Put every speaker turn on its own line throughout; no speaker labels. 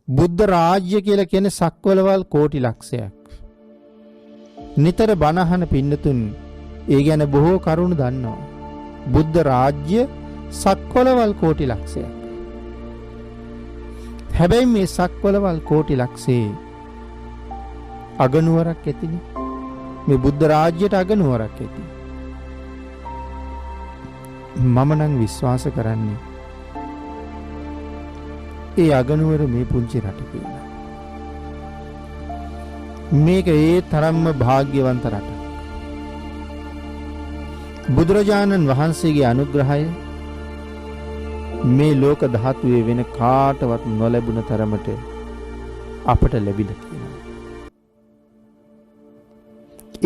බුද්ධ රාජ්‍ය කියලා කියන්නේ සක්වලවල් කෝටි ලක්ෂයක්. නිතර බණ අහන පින්නතුන් ඒ ගැන බොහෝ කරුණු දන්නවා. බුද්ධ රාජ්‍ය සක්වලවල් කෝටි ලක්ෂයක්. හැබැයි මේ සක්වලවල් කෝටි ලක්ෂේ අගනුවරක් ඇතිනේ. මේ බුද්ධ රාජ්‍යයට අගනුවරක් ඇති. මම නම් විශ්වාස කරන්නේ ඒ අගනුවර මේ පුංචි රට කියලා. මේක ඒ තරම්ම භාග්‍යවන්ත රට. බුදුරජාණන් වහන්සේගේ අනුග්‍රහය මේ ලෝක ධාතුවේ වෙන කාටවත් නොලැබුණ තරමට අපට ලැබිලා තියෙනවා.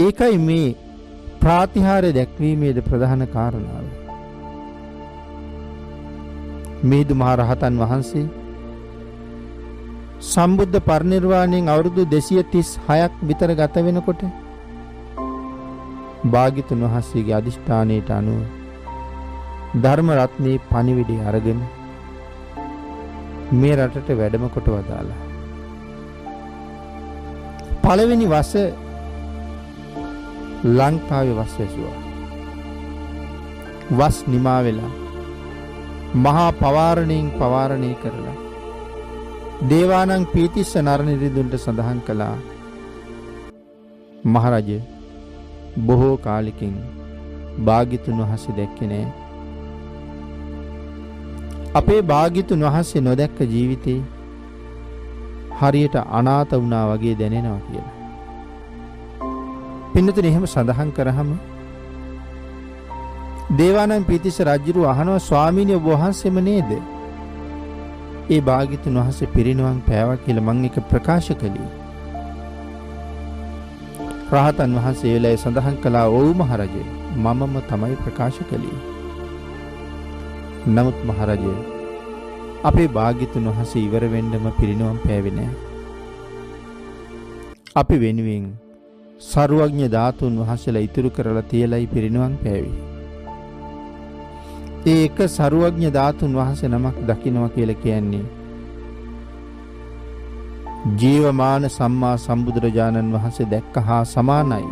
ඒකයි මේ ප්‍රාතිහාර්ය දැක්වීමේද ප්‍රධාන කාරණාව. මිහිඳු මහ රහතන් වහන්සේ සම්බුද්ධ පරිනිර්වාණයෙන් අවුරුදු 236ක් විතර ගත වෙනකොට භාග්‍යතුන් වහන්සේගේ අදිෂ්ඨානයට අනුව ධර්ම රත්නේ පණිවිඩය අරගෙන මේ රටට වැඩම කොට වදාලා. පළවෙනි වස ලංකාවේ වස් වැසුවා. වස් නිමා වෙලා මහා පවාරණයෙන් පවාරණය කරලා දේවානං පීතිස්ස නරනිරිඳුන්ට සඳහන් කළා, මහරජ බොහෝ කාලෙකින් භාග්‍යතුන් වහන්සේ දැක්කේ නෑ. අපේ භාග්‍යතුන් වහන්සේ නොදැක්ක ජීවිතේ හරියට අනාථ වුණා වගේ දැනෙනවා කියලා. පින්නතුනි එහෙම සඳහන් කරාම දේවානං පීතිස්ස රජුරු අහනවා, ස්වාමීනි ඔබ වහන්සේම නේද ඒ භාග්‍යතුන් වහන්සේ පිරිනිවන් පෑවා කියලා මම එක ප්‍රකාශ කළේ? රහතන් වහන්සේ වෙලාවේ සඳහන් කළා, ඔව් මහරජ මමම තමයි ප්‍රකාශ කළේ. නමුත් මහරජ අපේ භාග්‍යතුන් වහන්සේ ඉවර වෙන්නම පිරිනිවන් පෑවේ නෑ. අපි වෙනුවෙන් සර්වඥ ධාතුන් වහන්සේලා ඉතුරු කරලා තියලයි පිරිනිවන් පෑවේ. ඒ එක සර්වඥ ධාතුන් වහන්සේ නමක් දකින්නවා කියලා කියන්නේ ජීවමාන සම්මා සම්බුදුරජාණන් වහන්සේ දැක්ක හා සමානයි.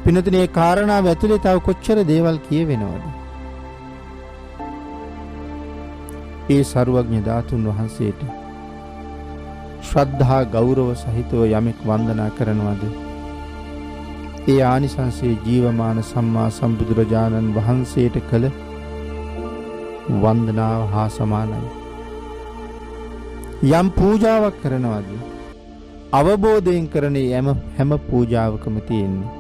පින්නතුනි මේ කාරණාව ඇතුලේ තව කොච්චර දේවල් කියවෙනවද? ඒ සර්වඥ ධාතුන් වහන්සේට ශ්‍රද්ධා ගෞරව සහිතව යමෙක් වන්දනා කරනවද, ඒ ආනිසංසයේ ජීවමාන සම්මා සම්බුදුරජාණන් වහන්සේට කළ වන්දනාව හා සමානයි. යම් පූජාවක් කරනවද, අවබෝධයෙන් කරන හැම පූජාවකම තියෙන්නේ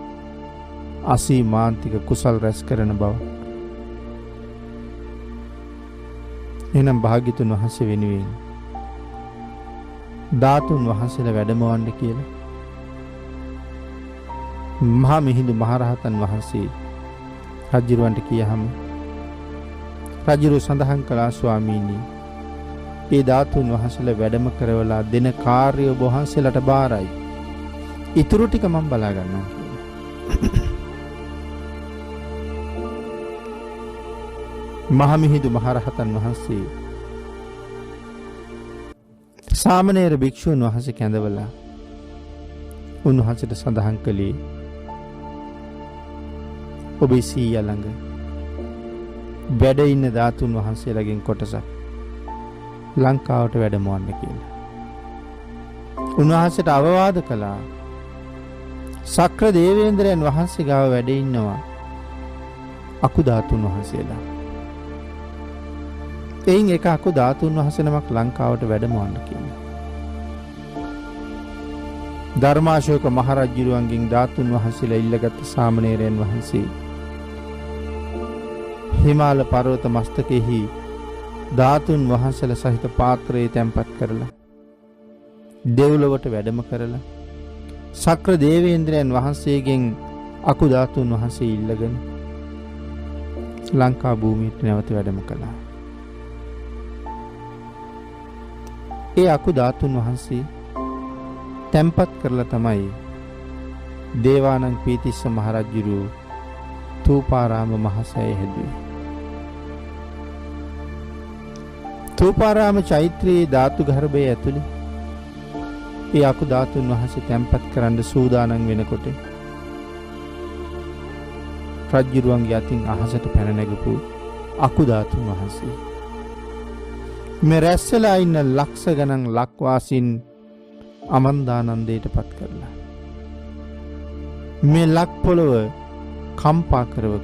අසීමාන්තික කුසල් රැස් කරන බව. එනම් භාග්‍යතුන් වහන්සේ වෙනුවෙන් ධාතුන් වහන්සේලා වැඩමවන්න කියලා මහා මිහිඳු මහරහතන් වහන්සේ රජුරවන්ට කියහම රජුරු සඳහන් කළා, ස්වාමීනි ඒ ධාතුන් වහන්සේලා වැඩම කරවලා දෙන කාර්ය ඔබ වහන්සේලාට බාරයි. ඊටු ටික මම බලා ගන්නවා කියලා. මහා මිහිඳු මහරහතන් වහන්සේ සාමණේර භික්ෂුන් වහන්සේ කැඳවලා උන්වහන්සේට සඳහන් කළේ, ඔබේ සීයා ළඟ වැඩ ඉන්න ධාතුන් වහන්සේලාගෙන් කොටසක් ලංකාවට වැඩමවන්න කියලා. උන්වහන්සේට අවවාද කළා, සක්‍ර දේවේන්ද්‍රයන් වහන්සේ ගාව වැඩ ඉන්නවා අකු ධාතුන් වහන්සේලා. එයින් එක අකු ධාතුන් වහන්සේ නමක් ලංකාවට වැඩමවන්න කියලා. ධර්මාශෝක මහරජුරුවන්ගෙන් ධාතුන් වහන්සේලා ඉල්ලගත් සාමණේරයන් වහන්සේ හිමාල පර්වත මස්තකෙහි ධාතුන් වහන්සේලා සහිත පාත්‍රයේ තැන්පත් කරලා දෙව්ලොවට වැඩම කරලා සක්‍ර දේවේන්ද්‍රයන් වහන්සේගෙන් අකු ධාතුන් වහන්සේ ඉල්ලගෙන ලංකා භූමියට නැවත වැඩම කළා. ඒ අකු ධාතුන් වහන්සේ තැන්පත් කරලා තමයි දේවානං පීතිස්ස මහරජුරු ථූපාරාම මහසෑය හැදුවේ. තූපාරාම චෛත්‍යයේ ධාතු ගර්භය ඇතුලේ ඒ අකු ධාතුන් වහන්සේ තැන්පත් කරන්න සූදානම් වෙනකොට රජ්ජුරුවන්ගේ අතින් අහසට පැන නැගපු අකු ධාතුන් වහන්සේ මේ රැස්සලා ඉන්න ලක්ෂ ගණන් ලක්වාසීන් අමන්දානන්දයට පත් කරලා මේ ලක් පොළව කම්පා කරව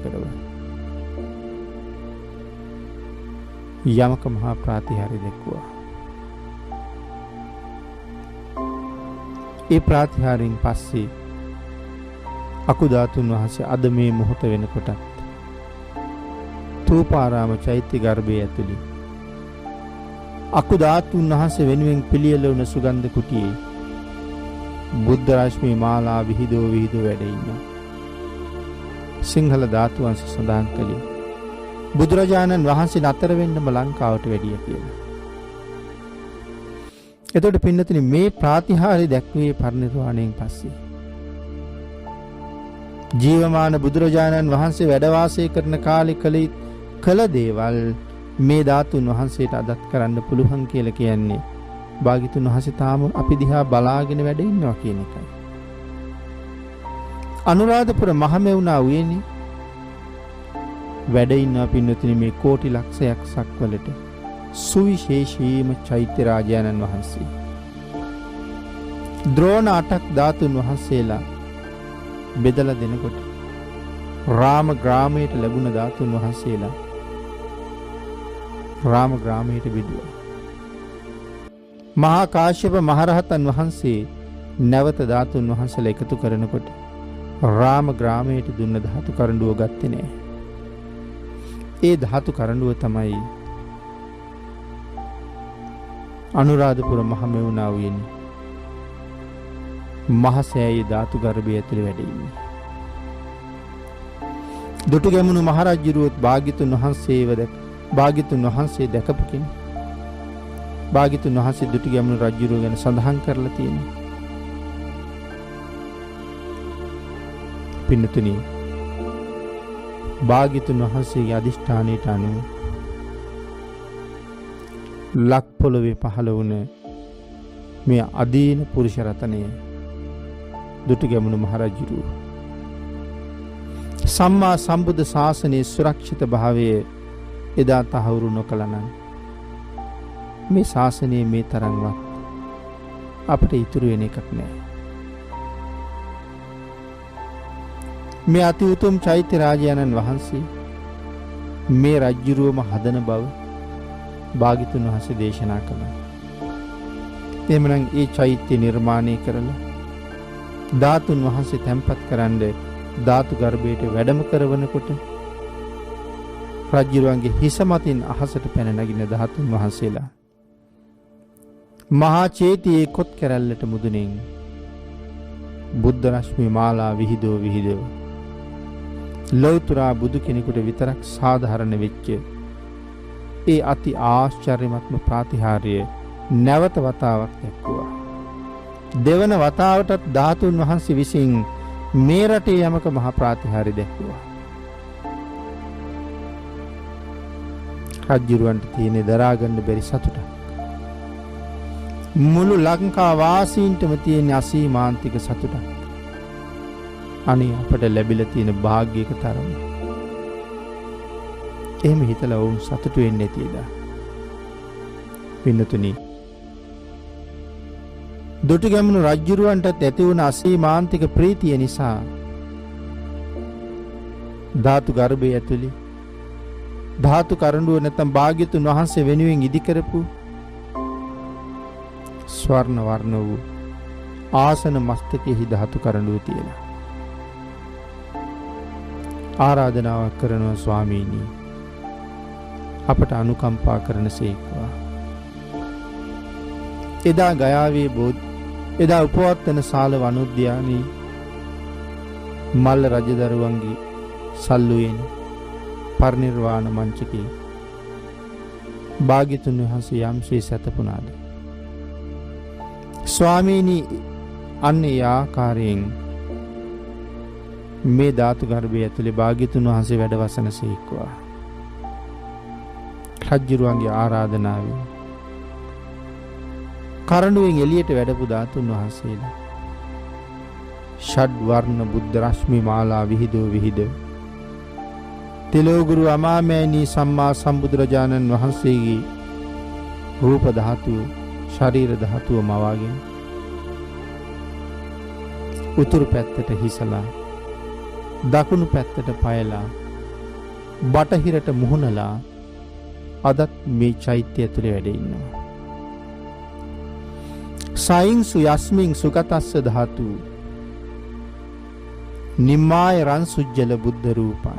යමක මහා ප්‍රාතිහාර්ය දැක්වුවා. ඒ ප්‍රාතිහාර්යෙන් පස්සේ අකු ධාතුන් වහන්සේ අද මේ මොහොත වෙනකොටත් තූපාරාම චෛත්‍ය ගර්භයේ ඇතුළේ අකු ධාතුන් වහන්සේ වෙනුවෙන් පිළියෙල වුණ සුගන්ධ කුටියේ බුද්ධ රශ්මි මාලා විහිදෝ වැඩ ඉන්නවා. සිංහල ධාතු වංශ සඳහන් කළේ බුදුරජාණන් වහන්සේ නතර වෙන්නම ලංකාවට වැඩිය කියලා. එතකොට පින්නතුනි මේ ප්‍රාතිහාර්ය දැක්වේ පරිනිර්වාණයෙන් පස්සේ. ජීවමාන බුදුරජාණන් වහන්සේ වැඩ වාසය කරන කාලේ කළ දේවල් මේ ධාතුන් වහන්සේට අදත් කරන්න පුළුවන් කියලා කියන්නේ භාග්‍යතුන් වහන්සේ තාම අපි දිහා බලාගෙන වැඩ ඉන්නවා කියන එකයි. අනුරාධපුර මහමෙවුනා උයනේ වැඩ ඉන්නවා පින්නතුනි මේ කෝටි ලක්ෂයක් සක්වලට සුවිශේෂීම චෛත්‍ය රාජානන් වහන්සේ. ද්‍රෝණ 8ක් ධාතුන් වහන්සේලා බෙදලා දෙනකොට රාම ග්‍රාමයට ලැබුණ ධාතුන් වහන්සේලා රාම ග්‍රාමයට බෙදුවා. මහා කාශ්‍යප මහරහතන් වහන්සේ නැවත ධාතුන් වහන්සේලා එකතු කරනකොට රාම ග්‍රාමයට දුන්න ධාතු කරඬුව ගත්තේ නෑ. ඒ ධාතු කරඬුව තමයි අනුරාධපුර මහමෙවුනා උයනේ මහසෑයේ ධාතු ගර්භය ඇතුලේ වැඩ ඉන්නේ. දුටුගැමුණු මහරජුරුවත් භාග්‍යතුන් වහන්සේ දැකපු කෙනෙක්. භාග්‍යතුන් වහන්සේ දුටුගැමුණු රජුරුව ගැන සඳහන් කරලා තියෙනවා. පින්නතුනි භාග්‍යතුන් වහන්සේගේ අදිෂ්ඨානයට අනුව ලක් පොළවේ පහළ වුණ මේ අදීන පුරුෂ රතනය දුටුගැමුණු මහරජුරුව සම්මා සම්බුද්ධ ශාසනයේ සුරක්ෂිත භාවය එදා තහවුරු නොකළනම් මේ ශාසනයේ මේ තරම්වත් අපිට ඉතුරු වෙන එකක් නෑ. මේ අති උතුම් චෛත්‍ය රාජානන් වහන්සේ මේ රජ්ජුරුවම හදන බව භාග්‍යතුන් වහන්සේ දේශනා කළා. එhmenan ඒ චෛත්‍ය නිර්මාණය කරලා ධාතුන් වහන්සේ තැන්පත් කරන්න ධාතු ගර්භයට වැඩම කරවනකොට රජ්ජුරුවන්ගේ හිස මතින් අහසට පැන නගින ධාතුන් වහන්සේලා මහා චේතියේ කොත් කැරැල්ලට මුදුනින් බුද්ධ රශ්මි මාලා විහිදෝ ලෞතුරා බුදු කෙනෙකුට විතරක් සාධාරණ වෙච්ච ඒ අති ආශ්චර්යමත්ම ප්‍රාතිහාර්ය නැවත වතාවක් දැක්වුවා. දෙවන වතාවටත් ධාතුන් වහන්සේ විසින් මේ රටේ යමක මහා ප්‍රාතිහාර්ය දැක්වුවා. රජුරවන්ට තියෙන දරා ගන්න බැරි සතුටක් මුළු ලංකා වාසීන්ටම තියෙන අසීමාන්තික සතුටක් අනේ අපට ලැබිලා තියෙන වාග්යක තරම. එහෙම හිතලා වුන් සතුටු වෙන්නේ නැතිද? පින්නතුනි දුටුගැමුණු රජුරවන්ටත් ඇති වුණ අසීමාන්තික ප්‍රීතිය නිසා ධාතු ගර්භය ඇතුලේ ධාතු කරඬුව නැත්නම් භාග්‍යතුන් වහන්සේ වෙනුවෙන් ඉදි කරපු ස්වර්ණ වර්ණ වූ ආසන මස්තකෙහි ධාතු කරඬුව තියලා ආරාධනාවක් කරනවා ස්වාමීනි අපට අනුකම්පා කරනසේක්වා. එදා ගයාවේ එදා උපවත්තන ශාල වනෝද්‍යානයේ මල්ල රජදරුවන්ගේ සල්ලුවෙන් පරිනිර්වාණ මංචකේ භාග්‍යතුන් වහන්සේ යම්සේ සැතපුණාද ස්වාමීනි අන්න ඒ ආකාරයෙන් මේ ධාතු ගර්භය ඇතුලේ භාග්‍යතුන් වහන්සේ වැඩ වසනසේක්වා. රජුරුවන්ගේ ආරාධනාවෙන් කරඬුවෙන් එළියට වැඩපු ධාතුන් වහන්සේලා ෂඩ් වර්ණ බුද්ධ රශ්මි මාලා විහිදෝ විහිද තිලෝගුරු අමාමෑණී සම්මා සම්බුදුරජාණන් වහන්සේගේ රූප ධාතුව ශරීර ධාතුව මවාගෙන උතුරු පැත්තට හිසලා දකුණු පැත්තට පයලා බටහිරට මුහුණලා අදත් මේ චෛත්‍ය ඇතුලේ වැඩ ඉන්නවා. සයින්සු යස්මින් සුගතස්ස ධාතු නිම්මාය රන්සුජ්ජල බුද්ධ රූපං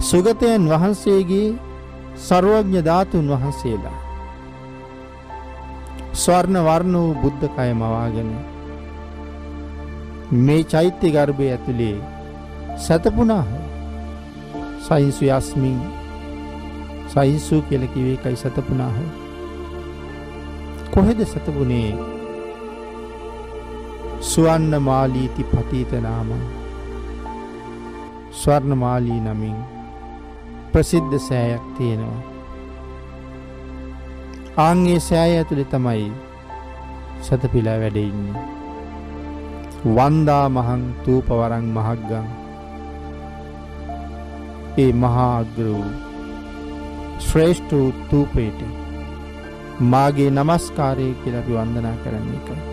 සුගතයන් වහන්සේගේ සර්වඥ ධාතුන් වහන්සේලා ස්වර්ණ වර්ණ වූ බුද්ධ කය මවාගෙන මේ චෛත්‍ය ගර්භය ඇතුලේ සතපුණා. සයින්සු යස්මින් සයින්සු කියලා කිව්වේ කයි සතපුණා. කොහෙද සතපුනේ? සුවර්ණ මාලීති පතිත නාම ස්වර්ණ මාලී නමින් ප්‍රසිද්ධ සෑයක් තියෙනවා. ආන්ගේ සෑය ඇතුලේ තමයි සතපිලා වැඩ ඉන්නේ. වන්දා මහං තූපවරං මහග්ගං ඒ මහා අග්‍ර වූ ශ්‍රේෂ්ඨ වූ තූපයට මාගේ නමස්කාරය කියලා අපි වන්දනා කරන්නේ.